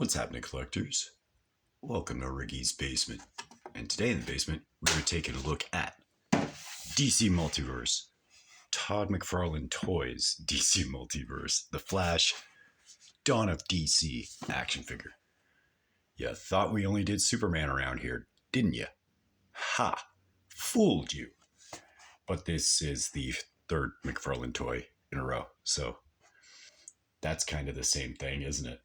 What's happening, collectors? Welcome to Riggy's Basement. And today in the basement, we're taking a look at DC Multiverse. Todd McFarlane Toys DC Multiverse. The Flash Dawn of DC action figure. You thought we only did Superman around here, didn't you? Ha! Fooled you. But this is the third McFarlane toy in a row, so that's kind of the same thing, isn't it?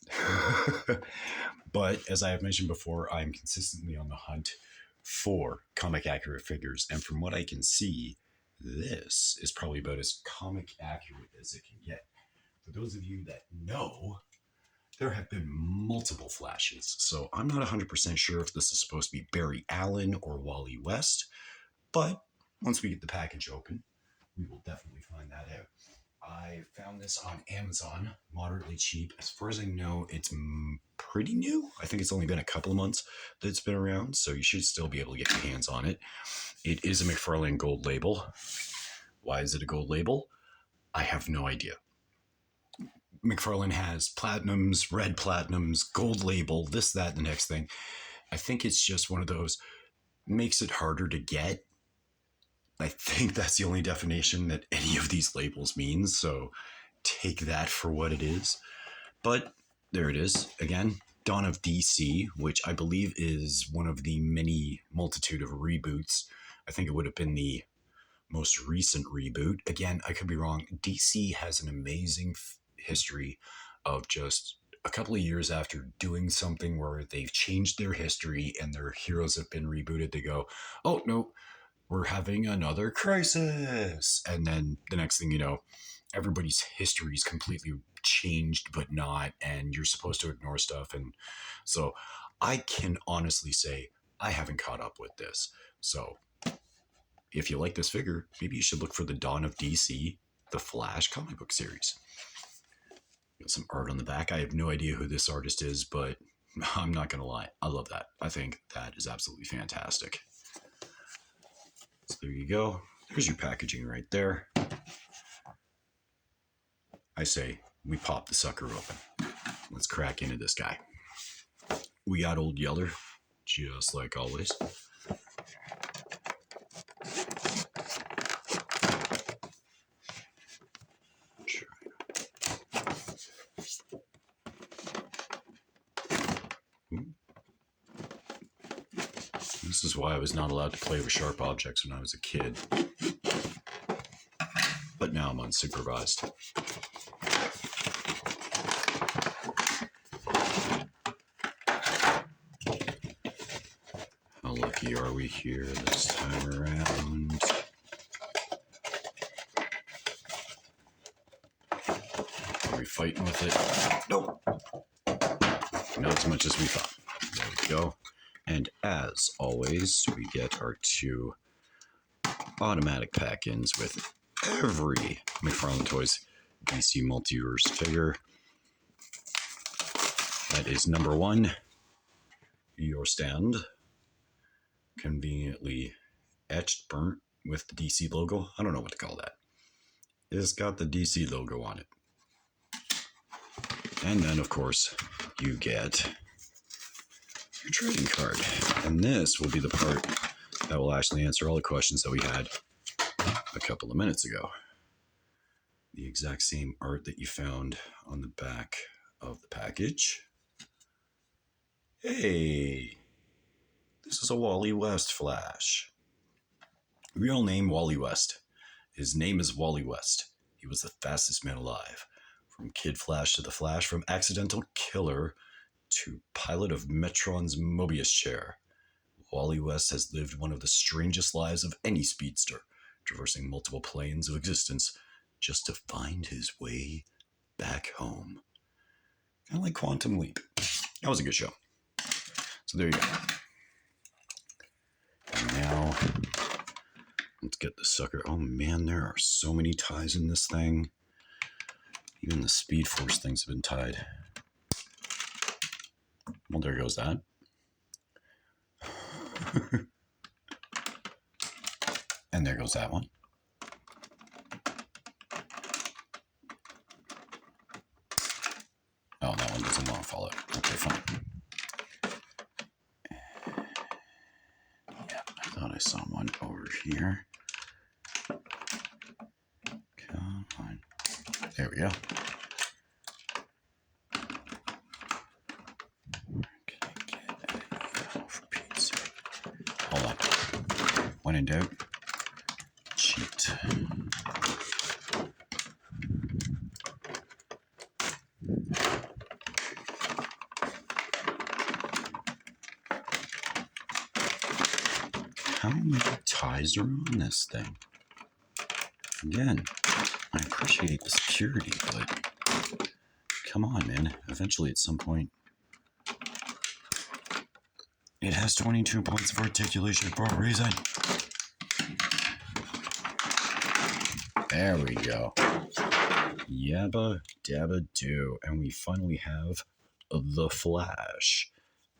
But as I have mentioned before, I'm consistently on the hunt for comic accurate figures. And from what I can see, this is probably about as comic accurate as it can get. For those of you that know, there have been multiple Flashes. So I'm not 100% sure if this is supposed to be Barry Allen or Wally West. But once we get the package open, we will definitely find that out. I found this on Amazon, moderately cheap. As far as I know, it's pretty new. I think it's only been a couple of months that it's been around, so you should still be able to get your hands on it. It is a McFarlane gold label. Why is it a gold label? I have no idea. McFarlane has platinums, red platinums, gold label, this, that, the next thing. I think it's just one of those, makes it harder to get. I think that's the only definition that any of these labels means, so take that for what it is. But there it is. Again, Dawn of DC, which I believe is one of the many multitude of reboots. I think it would have been the most recent reboot. Again, I could be wrong. DC has an amazing history of just a couple of years after doing something where they've changed their history and their heroes have been rebooted, they go, oh, no, we're having another crisis. And then the next thing you know, everybody's history is completely changed, but not, and you're supposed to ignore stuff. And so I can honestly say I haven't caught up with this. So if you like this figure, maybe you should look for the Dawn of DC, the Flash comic book series. Got some art on the back. I have no idea who this artist is, but I'm not going to lie. I love that. I think that is absolutely fantastic. So there you go. There's your packaging right there. I say we pop the sucker open. Let's crack into this guy. We got Old Yeller, just like always. This is why I was not allowed to play with sharp objects when I was a kid. But now I'm unsupervised. How lucky are we here this time around? Are we fighting with it? Nope. Not as much as we thought. There we go. And as always, we get our two automatic pack-ins with every McFarlane Toys DC Multiverse figure. That is number one, your stand. Conveniently etched, burnt with the DC logo. I don't know what to call that. It's got the DC logo on it. And then, of course, you get your trading card. And this will be the part that will actually answer all the questions that we had a couple of minutes ago. The exact same art that you found on the back of the package. Hey, this is a Wally West Flash. Real name Wally West. His name is Wally West. He was the fastest man alive. From Kid Flash to the Flash, from accidental killer to pilot of Metron's Mobius chair. Wally West has lived one of the strangest lives of any speedster, traversing multiple planes of existence just to find his way back home. Kind of like Quantum Leap. That was a good show. So there you go. And now, let's get the sucker. Oh man, there are so many ties in this thing. Even the Speed Force things have been tied. Well, there goes that. And there goes that one. Oh, that one doesn't want to follow. Okay, fine. one over here. Come on. There we go. For Pete's sake. Hold on. When in doubt, cheat. How many ties are on this thing? Again, I appreciate the security, but come on, man. Eventually, at some point, it has 22 points of articulation for a reason. There we go. Yabba dabba do. And we finally have the Flash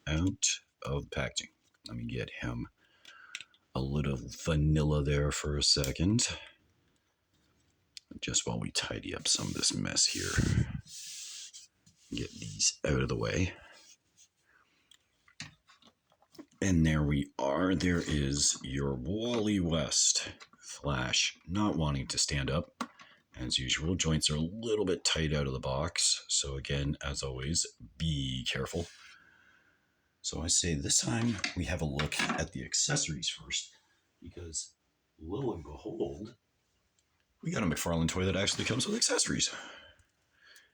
out of the packaging. Let me get him a little vanilla there for a second. Just while we tidy up some of this mess here. Get these out of the way. And there we are. There is your Wally West Flash, not wanting to stand up. As usual, joints are a little bit tight out of the box. So again, as always, be careful. So I say this time we have a look at the accessories first. Because lo and behold, we got a McFarlane toy that actually comes with accessories.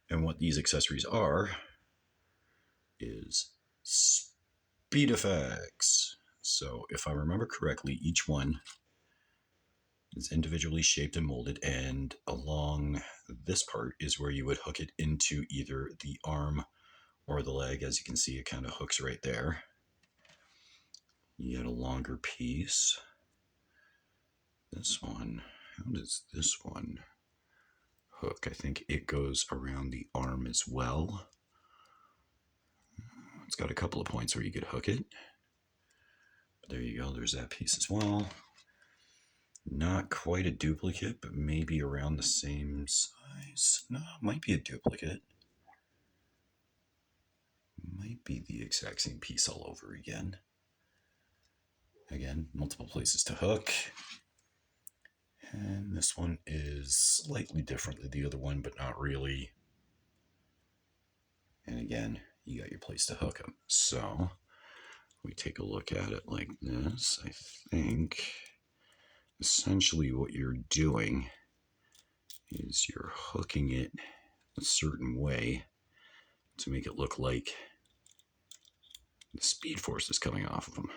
And what these accessories are is speed effects. So if I remember correctly, each one is individually shaped and molded, and along this part is where you would hook it into either the arm or the leg. As you can see, it kind of hooks right there. You get a longer piece. This one, how does this one hook? I think it goes around the arm as well. It's got a couple of points where you could hook it. But there you go, there's that piece as well. Not quite a duplicate, but maybe around the same size. No, it might be a duplicate. Might be the exact same piece all over again. Again, multiple places to hook. And this one is slightly different than the other one, but not really. And again, you got your place to hook them. So, we take a look at it like this. I think essentially what you're doing is you're hooking it a certain way to make it look like the speed force is coming off of him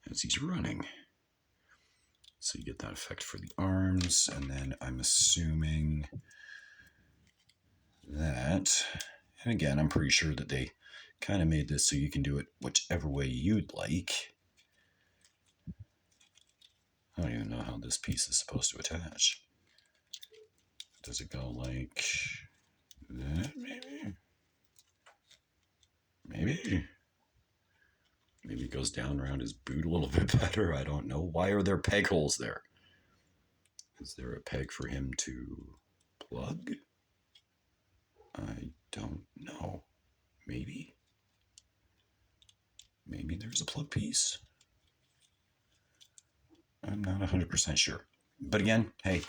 as he's running. So you get that effect for the arms, and then I'm assuming that, and again, I'm pretty sure that they kind of made this so you can do it whichever way you'd like. I don't even know how this piece is supposed to attach. Does it go like that, maybe? Maybe. Maybe it goes down around his boot a little bit better. I don't know. Why are there peg holes there? Is there a peg for him to plug? I don't know. Maybe. Maybe there's a plug piece. I'm not 100% sure. But again, hey,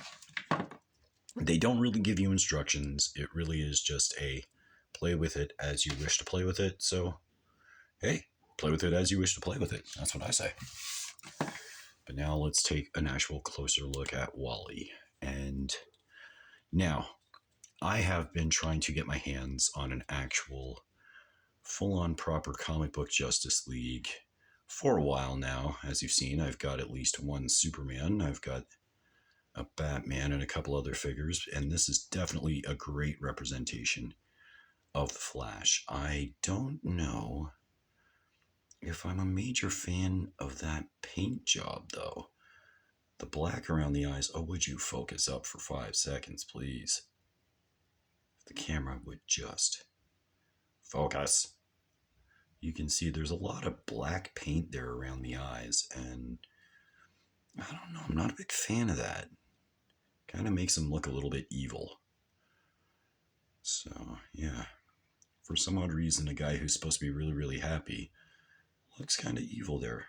they don't really give you instructions. It really is just a play with it as you wish to play with it. So, hey, play with it as you wish to play with it. That's what I say. But now let's take an actual closer look at Wally. And now, I have been trying to get my hands on an actual full-on proper comic book Justice League for a while now. As you've seen, I've got at least one Superman, I've got a Batman, and a couple other figures, and this is definitely a great representation of the Flash. I don't know if I'm a major fan of that paint job, though. The black around the eyes. Oh, would you focus up for 5 seconds, please? If the camera would just focus. You can see there's a lot of black paint there around the eyes, and I don't know, I'm not a big fan of that. Kind of makes him look a little bit evil. So, yeah. For some odd reason, a guy who's supposed to be really, really happy looks kind of evil there.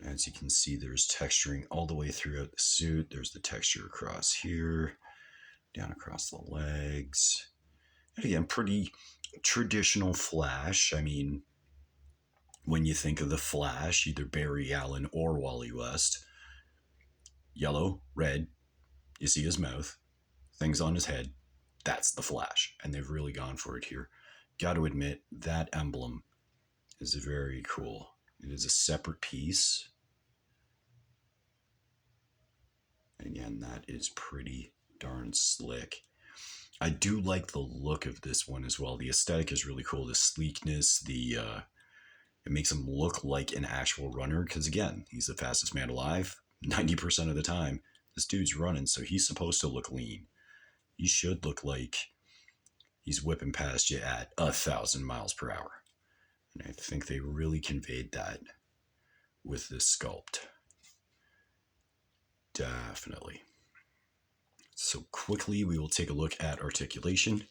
As you can see, there's texturing all the way throughout the suit. There's the texture across here, down across the legs. And again, pretty traditional Flash. I mean, when you think of the Flash, either Barry Allen or Wally West, yellow, red, you see his mouth, things on his head, that's the Flash. And they've really gone for it here. Got to admit, that emblem is very cool. It is a separate piece. And again, that is pretty darn slick. I do like the look of this one as well. The aesthetic is really cool. The sleekness, it makes him look like an actual runner because, again, he's the fastest man alive 90% of the time. This dude's running, so he's supposed to look lean. He should look like he's whipping past you at 1,000 miles per hour. And I think they really conveyed that with this sculpt. Definitely. So quickly, we will take a look at articulation.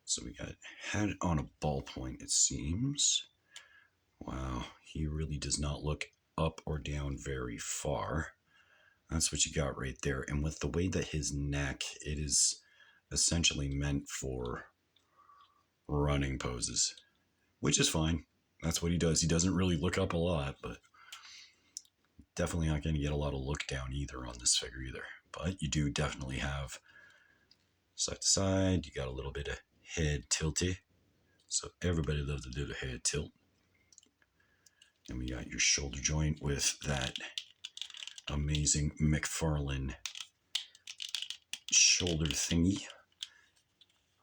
So we got head on a ballpoint, it seems. Wow, he really does not look up or down very far. That's what you got right there. And with the way that his neck, it is essentially meant for running poses, which is fine. That's what he does. He doesn't really look up a lot, but definitely not going to get a lot of look down either on this figure either. But you do definitely have side to side. You got a little bit of head tilty. So everybody loves to do the head tilt. And we got your shoulder joint with that amazing McFarlane shoulder thingy.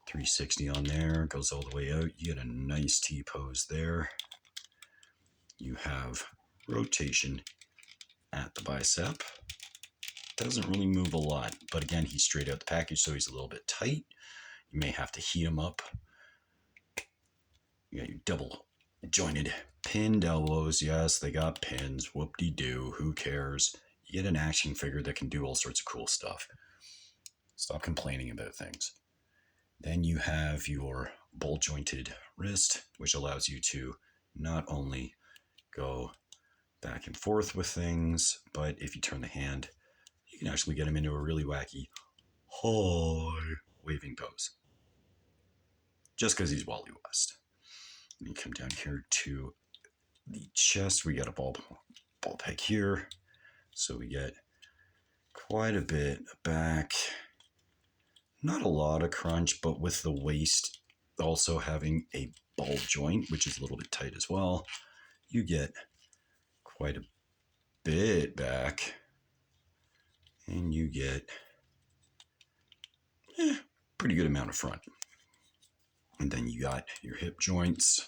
360 on there, goes all the way out. You get a nice T-pose there. You have rotation at the bicep. Doesn't really move a lot, but again, he's straight out the package, so he's a little bit tight. You may have to heat him up. You got your double jointed pinned elbows. Yes, they got pins. Whoop-de-doo. Who cares? You get an action figure that can do all sorts of cool stuff. Stop complaining about things. Then you have your ball jointed wrist, which allows you to not only go back and forth with things, but if you turn the hand, you can actually get him into a really wacky high waving pose. Just because he's Wally West. And you come down here to the chest. We got a ball peg here. So we get quite a bit back. Not a lot of crunch, but with the waist also having a ball joint, which is a little bit tight as well, you get quite a bit back. And you get pretty good amount of front. And then you got your hip joints.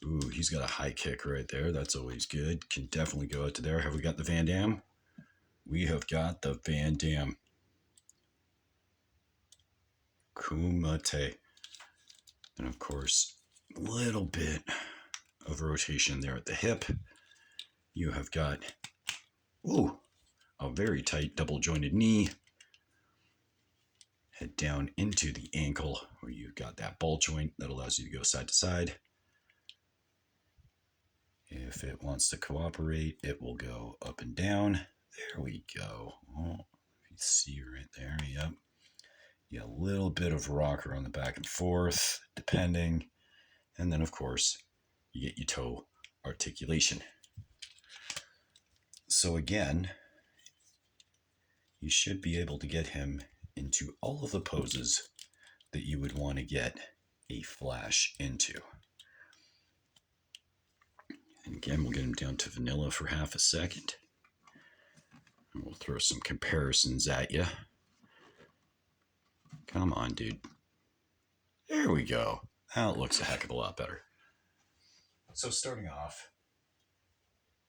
Ooh, he's got a high kick right there. That's always good. Can definitely go out to there. Have we got the Van Damme? We have got the Van Damme. Kumite. And of course, a little bit of rotation there at the hip. You have got, ooh, a very tight double jointed knee. Head down into the ankle where you've got that ball joint that allows you to go side to side. If it wants to cooperate, it will go up and down. There we go. Oh, you see right there. Yep. You got a little bit of rocker on the back and forth, depending. And then, of course, you get your toe articulation. So again, you should be able to get him into all of the poses that you would want to get a Flash into. And again, we'll get him down to vanilla for half a second. And we'll throw some comparisons at you. Come on, dude. There we go. That looks a heck of a lot better. So starting off,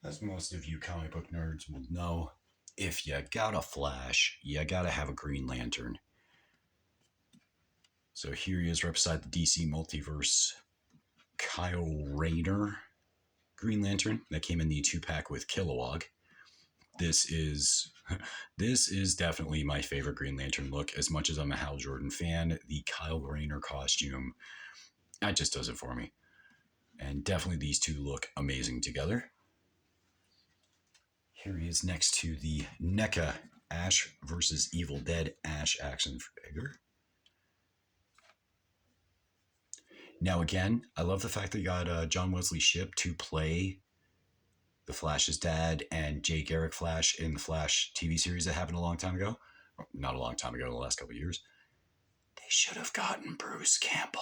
as most of you comic book nerds will know, if you got a Flash, you gotta have a Green Lantern. So here he is right beside the DC Multiverse Kyle Rayner Green Lantern that came in the 2-pack with Kilowog. This is definitely my favorite Green Lantern look. As much as I'm a Hal Jordan fan, the Kyle Rayner costume, that just does it for me. And definitely these two look amazing together. Here he is next to the NECA Ash versus Evil Dead Ash action figure. Now again, I love the fact that you got John Wesley Shipp to play the Flash's dad and Jay Garrick Flash in the Flash TV series that happened a long time ago. Not a long time ago, in the last couple of years. They should have gotten Bruce Campbell.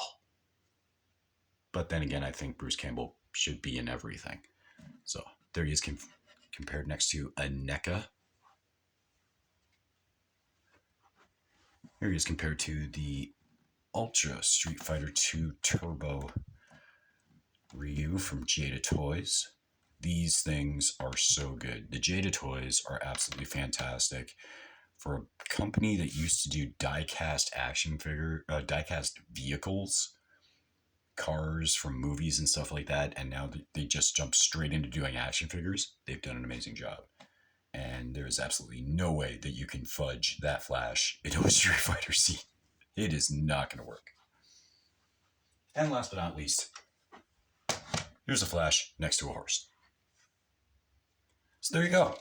But then again, I think Bruce Campbell should be in everything. So there he is compared next to a NECA. Here he is compared to the Ultra Street Fighter 2 Turbo Ryu from Jada Toys. These things are so good. The Jada Toys are absolutely fantastic. For a company that used to do die-cast die-cast vehicles, cars from movies and stuff like that, and now they just jump straight into doing action figures, they've done an amazing job. And there is absolutely no way that you can fudge that Flash into a Street Fighter scene. It is not going to work. And last but not least, here's a Flash next to a horse. So there you go.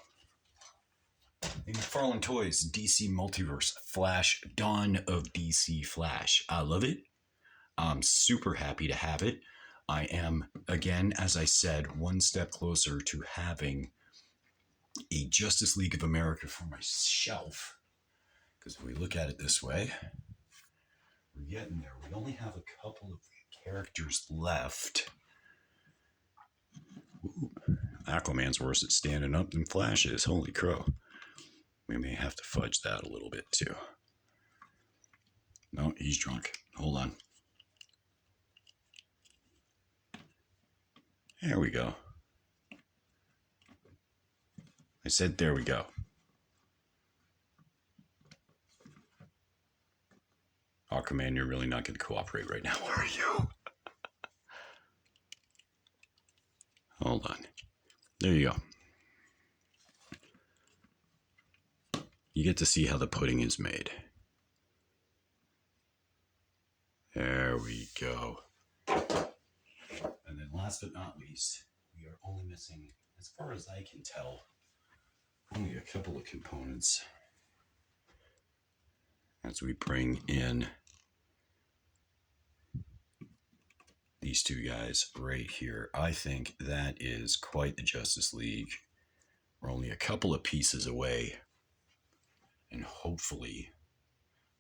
The McFarlane Toys DC Multiverse Flash Dawn of DC Flash. I love it. I'm super happy to have it. I am, again, as I said, one step closer to having a Justice League of America for my shelf. Because if we look at it this way, we're getting there. We only have a couple of characters left. Ooh, Aquaman's worse at standing up than Flash is. Holy crow. We may have to fudge that a little bit too. No, he's drunk. Hold on. There we go. I said there we go. Aquaman, you're really not going to cooperate right now, are you? Hold on. There you go. You get to see how the pudding is made. There we go. And then last but not least, we are only missing, as far as I can tell, only a couple of components. As we bring in these two guys right here. I think that is quite the Justice League. We're only a couple of pieces away. And hopefully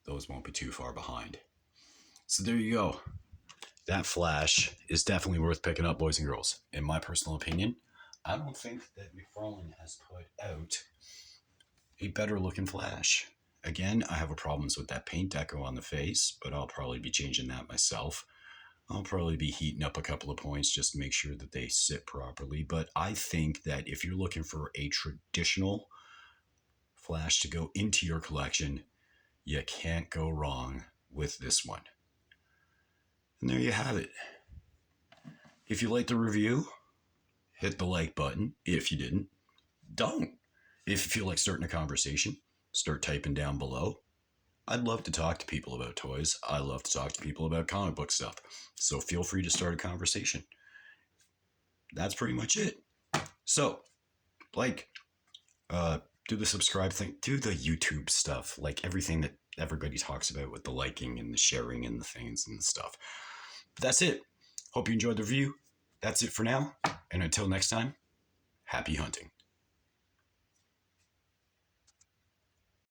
those won't be too far behind. So there you go. That Flash is definitely worth picking up, boys and girls. In my personal opinion, I don't think that McFarlane has put out a better looking Flash. Again, I have problems with that paint deco on the face, but I'll probably be changing that myself. I'll probably be heating up a couple of points just to make sure that they sit properly. But I think that if you're looking for a traditional Flash to go into your collection, you can't go wrong with this one. And there you have it. If you liked the review, hit the like button. If you didn't, don't. If you feel like starting a conversation, start typing down below. I'd love to talk to people about toys. I love to talk to people about comic book stuff. So feel free to start a conversation. That's pretty much it. So, do the subscribe thing, do the YouTube stuff, like everything that everybody talks about with the liking and the sharing and the things and the stuff. But that's it. Hope you enjoyed the review. That's it for now. And until next time, happy hunting.